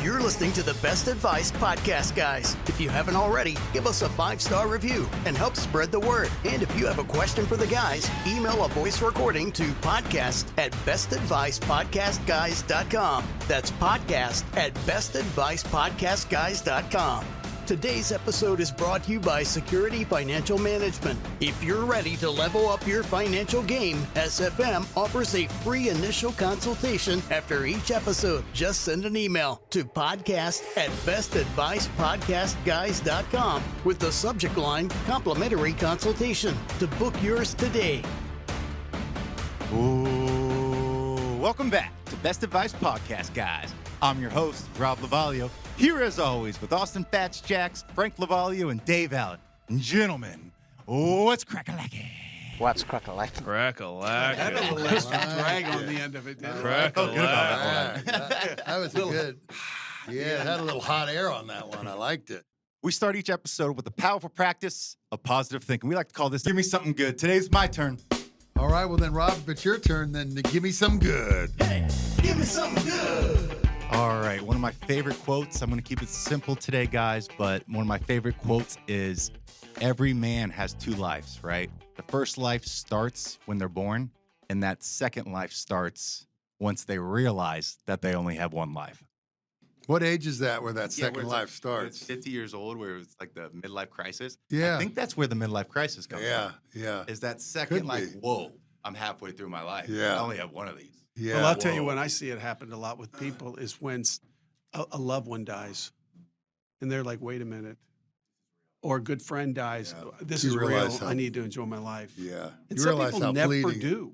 You're listening to the Best Advice Podcast, guys. If you haven't already, give us a 5-star review and help spread the word. And if you have a question for the guys, email a voice recording to podcast@bestadvicepodcastguys.com. That's podcast@bestadvicepodcastguys.com. Today's episode is brought to you by Security Financial Management. If you're ready to level up your financial game, SFM offers a free initial consultation after each episode. Just send an email to podcast@bestadvicepodcastguys.com with the subject line complimentary consultation to book yours today. Ooh, welcome back to Best Advice Podcast, guys. I'm your host, Rob Lovaglio, here as always with Austin Fatzz Jacks, Frank Lovaglio, and Dave Allen. And gentlemen, what's crack-a-lackin'? What's crack-a-lackin'? Crack-a-lackin'. Had a little extra drag on the end of it, didn't it? Crack-a-lackin'. That was a good. Yeah, it had a little hot air on that one. I liked it. We start each episode with a powerful practice of positive thinking. We like to call this, give me something good. Today's my turn. All right, well then, Rob, if it's your turn, then give me some good. Hey, give me something good. All right, one of my favorite quotes. I'm going to keep it simple today, guys, but one of my favorite quotes is, every man has two lives, right? The first life starts when they're born, and that second life starts once they realize that they only have one life. What age is that where that second where it's life like, starts? It's 50 years old, where it's like the midlife crisis. Yeah. I think that's where the midlife crisis comes Yeah, from. yeah. Is that second, Could like, be. whoa, I'm halfway through my life. Yeah. I only have one of these. Yeah. Well, I'll tell you whoa. when I see it happen a lot with people is when a loved one dies and they're like, wait a minute. Or a good friend dies. Yeah. This You is real. realize how- I need to enjoy my life. Yeah. And You some realize people how never fleeting. do.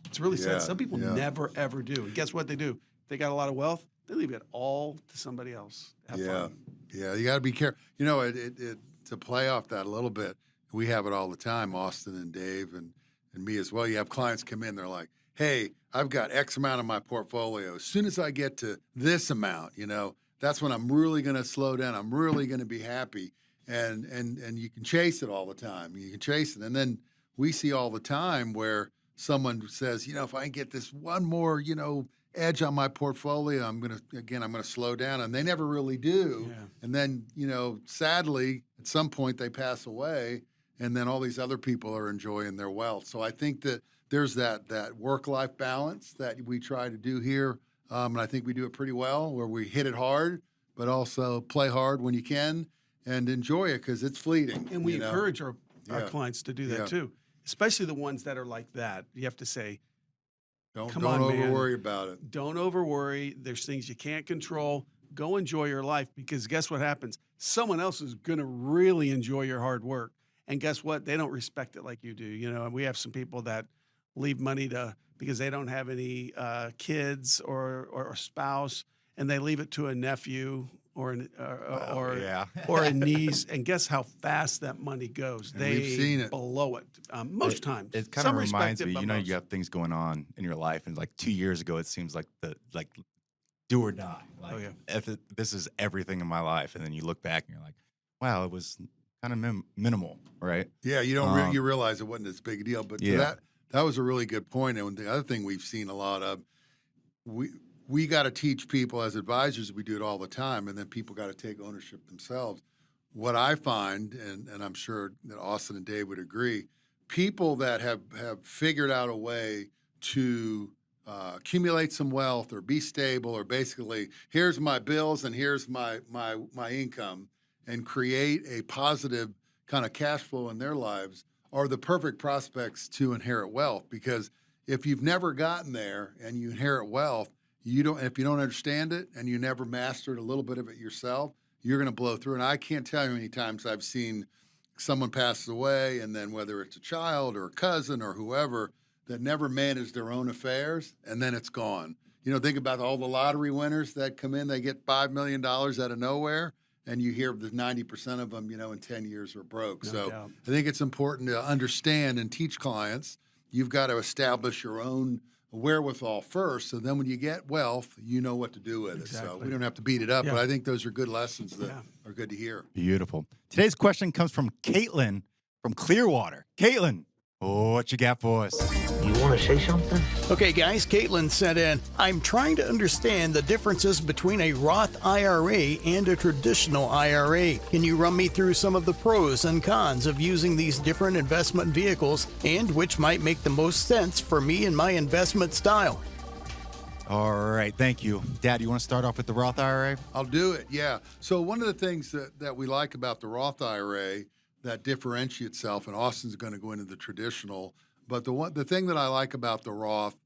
It's really Yeah, sad. Some people yeah. never, ever do. And guess what they do? They got a lot of wealth. They leave it all to somebody else. Have Yeah. fun. Yeah, you got to be careful. You know, to play off that a little bit, we have it all the time, Austin and Dave and me as well. You have clients come in, they're like, hey, I've got X amount of my portfolio. As soon as I get to this amount, that's when I'm really going to slow down. I'm really going to be happy. And you can chase it all the time. You can chase it. And then we see all the time where someone says, if I can get this one more, edge on my portfolio, I'm going to slow down. And they never really do. Yeah. And then, sadly, at some point they pass away and then all these other people are enjoying their wealth. So I think that there's that work-life balance that we try to do here. And I think we do it pretty well, where we hit it hard, but also play hard when you can and enjoy it because it's fleeting. And we encourage our Yeah. clients to do that Yeah. too, especially the ones that are like that. You have to say, Don't Come on, over man. worry about it. don't over worry. There's things you can't control. Go enjoy your life because guess what happens? Someone else is going to really enjoy your hard work. And guess what? They don't respect it like you do. And we have some people that leave money because they don't have any kids or a spouse, and they leave it to a nephew or yeah. or a niece. And guess how fast that money goes? And They we've seen it. blow it most times. It kind Some of respect reminds it, me, but you most. have things going on in your life, and like 2 years ago, it seems like do or die. Like, Oh, yeah. this is everything in my life, and then you look back and you're like, wow, it was kind of minimal, right? Yeah, you don't you realize it wasn't as big a deal. But Yeah. that was a really good point. And the other thing we've seen a lot of, we got to teach people as advisors, we do it all the time, and then people got to take ownership themselves. What I find, and I'm sure that Austin and Dave would agree, people that have figured out a way to accumulate some wealth or be stable, or basically here's my bills and here's my income, and create a positive kind of cash flow in their lives, are the perfect prospects to inherit wealth. Because if you've never gotten there and you inherit wealth, if you don't understand it and you never mastered a little bit of it yourself, you're going to blow through. And I can't tell you how many times I've seen someone passes away, and then whether it's a child or a cousin or whoever that never managed their own affairs, and then it's gone. Think about all the lottery winners that come in, they get $5 million out of nowhere, and you hear that 90% of them, in 10 years are broke. No So doubt. I think it's important to understand and teach clients. You've got to establish your own wherewithal first, so then when you get wealth, you know what to do with it. So Exactly. we don't have to beat it up, Yeah. but I think those are good lessons that Yeah. are good to hear. Beautiful. Today's question comes from Caitlin from Clearwater. Caitlin, Oh, what you got for us? You want to say something? Okay, guys, Caitlin sent in, I'm trying to understand the differences between a Roth IRA and a traditional IRA. Can you run me through some of the pros and cons of using these different investment vehicles and which might make the most sense for me and my investment style? All right, thank you. Dad, you want to start off with the Roth IRA? I'll do it, yeah. So one of the things that we like about the Roth IRA that differentiates itself, and Austin's going to go into the traditional, but the thing that I like about the Roth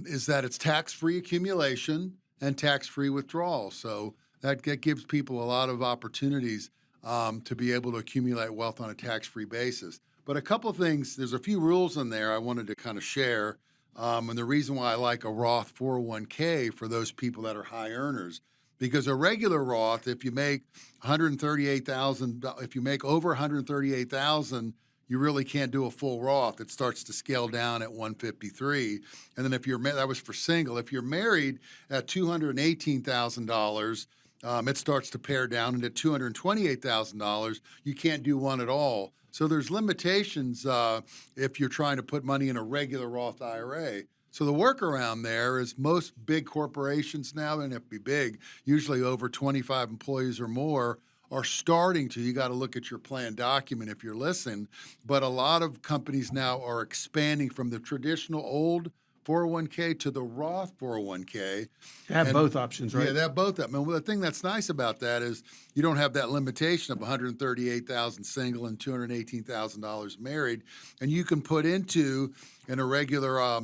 is that it's tax-free accumulation and tax-free withdrawal. So that gives people a lot of opportunities to be able to accumulate wealth on a tax-free basis. But a couple of things, there's a few rules in there I wanted to kind of share. And the reason why I like a Roth 401k for those people that are high earners, because a regular Roth, if you make $138,000, if you make over $138,000, you really can't do a full Roth. It starts to scale down at 153. And then if you're that was for single. If you're married at $218,000, it starts to pare down, and at $228,000, you can't do one at all. So there's limitations if you're trying to put money in a regular Roth IRA. So the workaround there is most big corporations now, and if be big, usually over 25 employees or more, are starting to. You got to look at your plan document if you're listening. But a lot of companies now are expanding from the traditional old 401k to the Roth 401k. They have both options, right? Yeah, they have both of them. And the thing that's nice about that is you don't have that limitation of $138,000 single and $218,000 married, and you can put into in a regular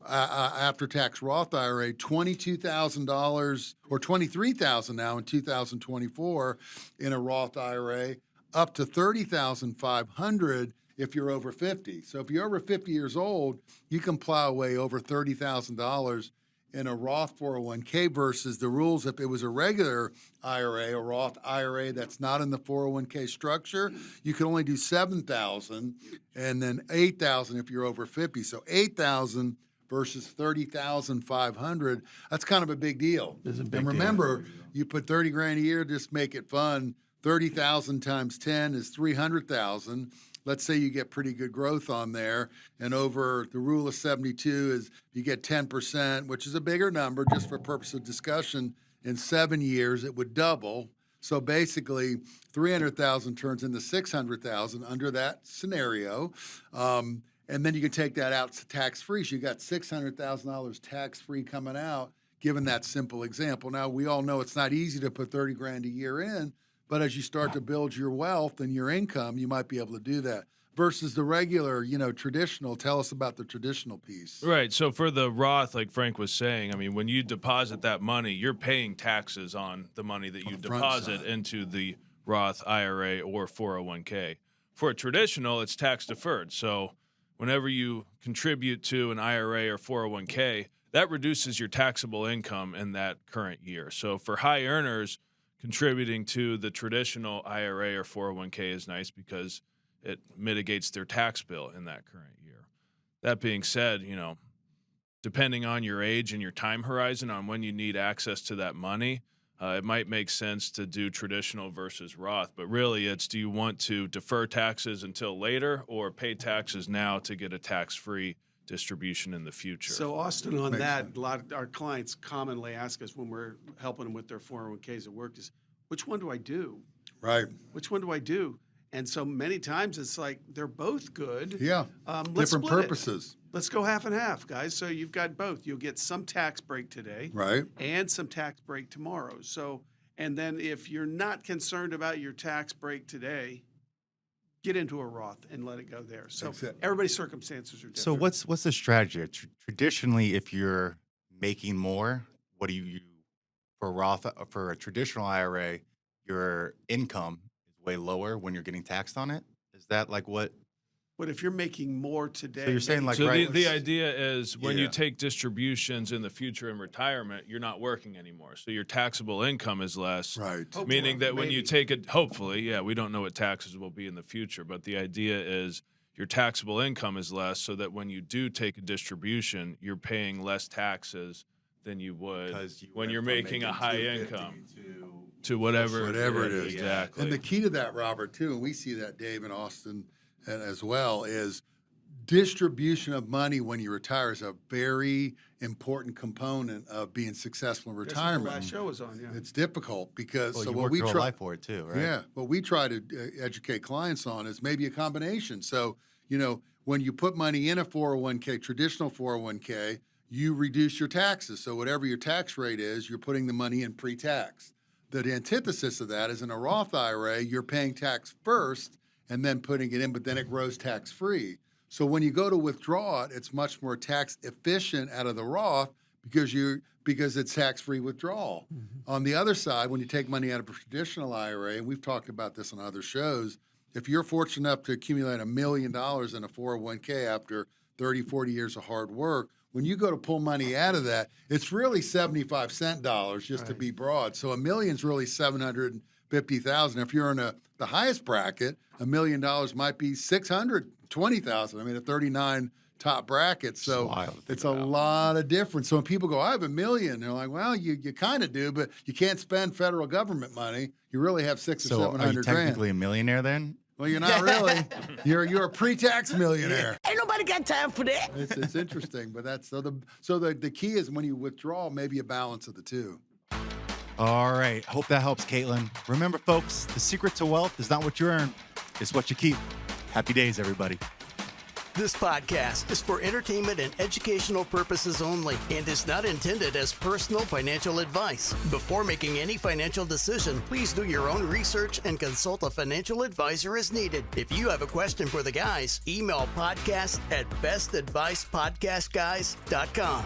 after-tax Roth IRA $22,000 or $23,000 now in 2024 in a Roth IRA, up to $30,500 if you're over 50. So if you're over 50 years old, you can plow away over $30,000 in a Roth 401k versus the rules if it was a regular IRA, a Roth IRA that's not in the 401k structure, you can only do $7,000 and then $8,000 if you're over 50. So $8,000 versus $30,500, that's kind of a big deal. It's a big and remember, you put $30,000 a year, just make it fun. 30,000 times 10 is 300,000. Let's say you get pretty good growth on there, and over the rule of 72 is you get 10%, which is a bigger number just for purpose of discussion. In 7 years, it would double. So basically, 300,000 turns into 600,000 under that scenario. And then you can take that out tax-free. So you got $600,000 tax-free coming out, given that simple example. Now, we all know it's not easy to put $30,000 a year in, but as you start to build your wealth and your income, you might be able to do that. Versus the regular, traditional. Tell us about the traditional piece. Right. So for the Roth, like Frank was saying, I mean, when you deposit that money, you're paying taxes on the money that you deposit into the Roth IRA or 401k. For a traditional, it's tax deferred. So whenever you contribute to an IRA or 401k, that reduces your taxable income in that current year. So for high earners, contributing to the traditional IRA or 401k is nice because it mitigates their tax bill in that current year. That being said, depending on your age and your time horizon on when you need access to that money, it might make sense to do traditional versus Roth, but really it's, do you want to defer taxes until later or pay taxes now to get a tax-free distribution in the future? So Austin, on that, a lot of our clients commonly ask us when we're helping them with their 401ks at work is, which one do I do? Right. Which one do I do? And so many times it's like they're both good. Yeah. Let's Different split it. purposes. Let's go half and half, guys. So you've got both. You'll get some tax break today, Right. and some tax break tomorrow. So, and then if you're not concerned about your tax break today, get into a Roth and let it go there. So everybody's circumstances are different. So what's the strategy? Traditionally, if you're making more, what do you for Roth for a traditional IRA? Your income is way lower when you're getting taxed on it. Is that like what? But if you're making more today, So you're saying like So right? the idea is when you Yeah. take distributions in the future in retirement, you're not working anymore. So your taxable income is less. Right. Meaning that when you Maybe. take it, hopefully, yeah, we don't know what taxes will be in the future, but the idea is your taxable income is less so that when you do take a distribution, you're paying less taxes than you would Because you when went you're from making a making high 250 income to to whatever it is. Exactly. And the key to that, Robert, too, and we see that, Dave and Austin as well, is distribution of money when you retire is a very important component of being successful in That's what the retirement. last show was on, yeah. It's difficult because Well, so you what work we your whole try, life for it too, right? yeah, what we try to educate clients on is maybe a combination. So, when you put money in a 401k, traditional 401k, you reduce your taxes. So whatever your tax rate is, you're putting the money in pre-tax. The antithesis of that is in a Roth IRA, you're paying tax first and then putting it in, but then it grows tax-free. So when you go to withdraw it, it's much more tax efficient out of the Roth because it's tax-free withdrawal. Mm-hmm. On the other side, when you take money out of a traditional IRA, and we've talked about this on other shows, if you're fortunate enough to accumulate $1 million in a 401k after 30, 40 years of hard work, when you go to pull money out of that, it's really 75 cent dollars just to be broad. So $1 million's really 750,000. If you're in the highest bracket, $1 million might be 620,000. I mean, a 39 top bracket. So it's a lot of difference. So when people go, I have $1 million, they're like, well, you kind of do, but you can't spend federal government money. You really have $600,000 or $700,000. So are you technically a millionaire then? Well, you're not really. You're a pre-tax millionaire. Ain't nobody got time for that. It's interesting, but that's the key is when you withdraw, maybe a balance of the two. All right. Hope that helps, Caitlin. Remember, folks, the secret to wealth is not what you earn, it's what you keep. Happy days, everybody. This podcast is for entertainment and educational purposes only and is not intended as personal financial advice. Before making any financial decision, please do your own research and consult a financial advisor as needed. If you have a question for the guys, email podcast@bestadvicepodcastguys.com.